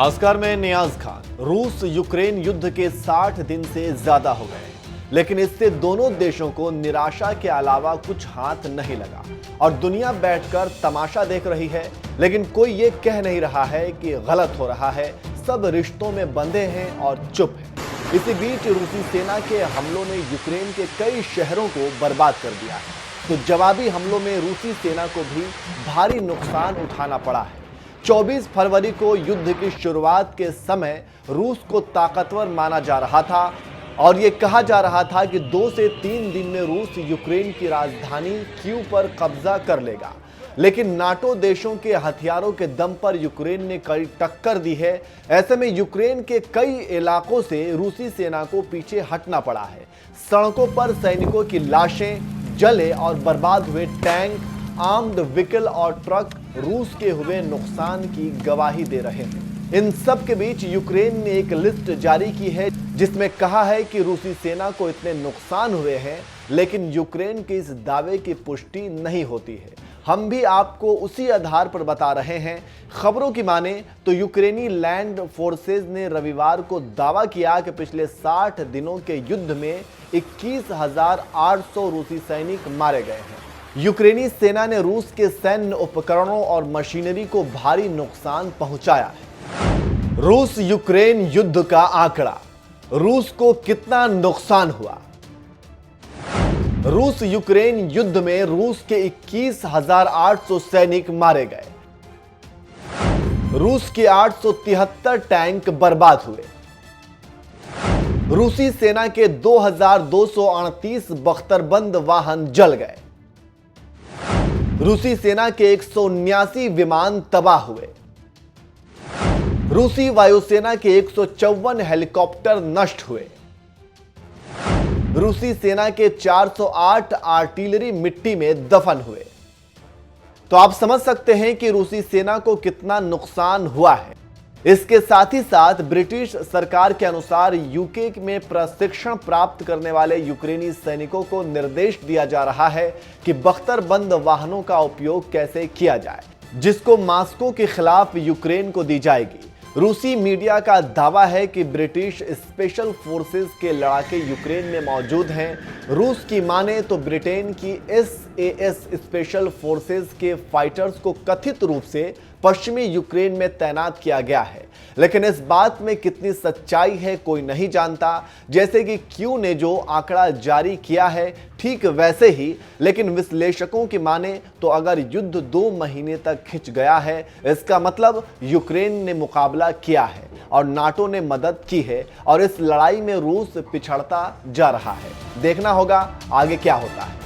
Oscar में नियाज खान। रूस Ukraine युद्ध के 60 दिन से ज्यादा हो गए, लेकिन इससे दोनों देशों को निराशा के अलावा कुछ हाथ नहीं लगा और दुनिया बैठकर तमाशा देख रही है। लेकिन कोई ये कह नहीं रहा है कि गलत हो रहा है। सब रिश्तों में बंधे हैं और चुप हैं। इसी बीच रूसी सेना के हमलों ने यूक्रेन के कई शहरों को बर्बाद कर दिया है, तो जवाबी हमलों में रूसी सेना को भी भारी नुकसान उठाना पड़ा है। 24 फरवरी को युद्ध की शुरुआत के समय रूस को ताकतवर माना जा रहा था और ये कहा जा रहा था कि 2 से 3 दिन में रूस यूक्रेन की राजधानी कीव पर कब्जा कर लेगा। लेकिन नाटो देशों के हथियारों के दम पर यूक्रेन ने कड़ी टक्कर दी है। ऐसे में यूक्रेन के कई इलाकों से रूसी सेना को पीछे हटना पड़ा है। सड़कों पर सैनिकों की लाशें जले और बर्बाद हुए टैंक, आर्म्ड व्हीकल और ट्रक रूस के हुए नुकसान की गवाही दे रहे हैं। इन सब के बीच यूक्रेन ने एक लिस्ट जारी की है जिसमें कहा है कि रूसी सेना को इतने नुकसान हुए हैं, लेकिन यूक्रेन के इस दावे की पुष्टि नहीं होती है। हम भी आपको उसी आधार पर बता रहे हैं। खबरों की माने तो यूक्रेनी लैंड फोर्सेज ने रविवार को दावा किया कि पिछले 60 दिनों के युद्ध में 21,800 रूसी सैनिक मारे गए हैं। यूक्रेनी सेना ने रूस के सैन्य उपकरणों और मशीनरी को भारी नुकसान पहुंचाया है। रूस यूक्रेन युद्ध का आंकड़ा, रूस को कितना नुकसान हुआ। रूस यूक्रेन युद्ध में रूस के 21,800 सैनिक मारे गए। रूस के 873 टैंक बर्बाद हुए। रूसी सेना के 2,238 बख्तरबंद वाहन जल गए। रूसी सेना के 179 विमान तबाह हुए। रूसी वायुसेना के 154 हेलीकॉप्टर नष्ट हुए। रूसी सेना के 408 आर्टिलरी मिट्टी में दफन हुए। तो आप समझ सकते हैं कि रूसी सेना को कितना नुकसान हुआ है। इसके साथ ही साथ ब्रिटिश सरकार के अनुसार यूके में प्रशिक्षण प्राप्त करने वाले यूक्रेनी सैनिकों को निर्देश दिया जा रहा है कि बख्तरबंद वाहनों का उपयोग कैसे किया जाए, जिसको मॉस्को के खिलाफ यूक्रेन को दी जाएगी। रूसी मीडिया का दावा है कि ब्रिटिश स्पेशल फोर्सेस के लड़ाके यूक्रेन में मौजूद हैं। रूस की माने तो ब्रिटेन की SAS स्पेशल फोर्सेस के फाइटर्स को कथित रूप से पश्चिमी यूक्रेन में तैनात किया गया है, लेकिन इस बात में कितनी सच्चाई है कोई नहीं जानता। जैसे कि क्यू ने जो आंकड़ा जारी किया है ठीक वैसे ही, लेकिन विश्लेषकों की माने तो अगर युद्ध 2 महीने तक खिंच गया है, इसका मतलब यूक्रेन ने मुकाबला किया है और नाटो ने मदद की है और इस लड़ाई में रूस पिछड़ता जा रहा है। देखना होगा आगे क्या होता है।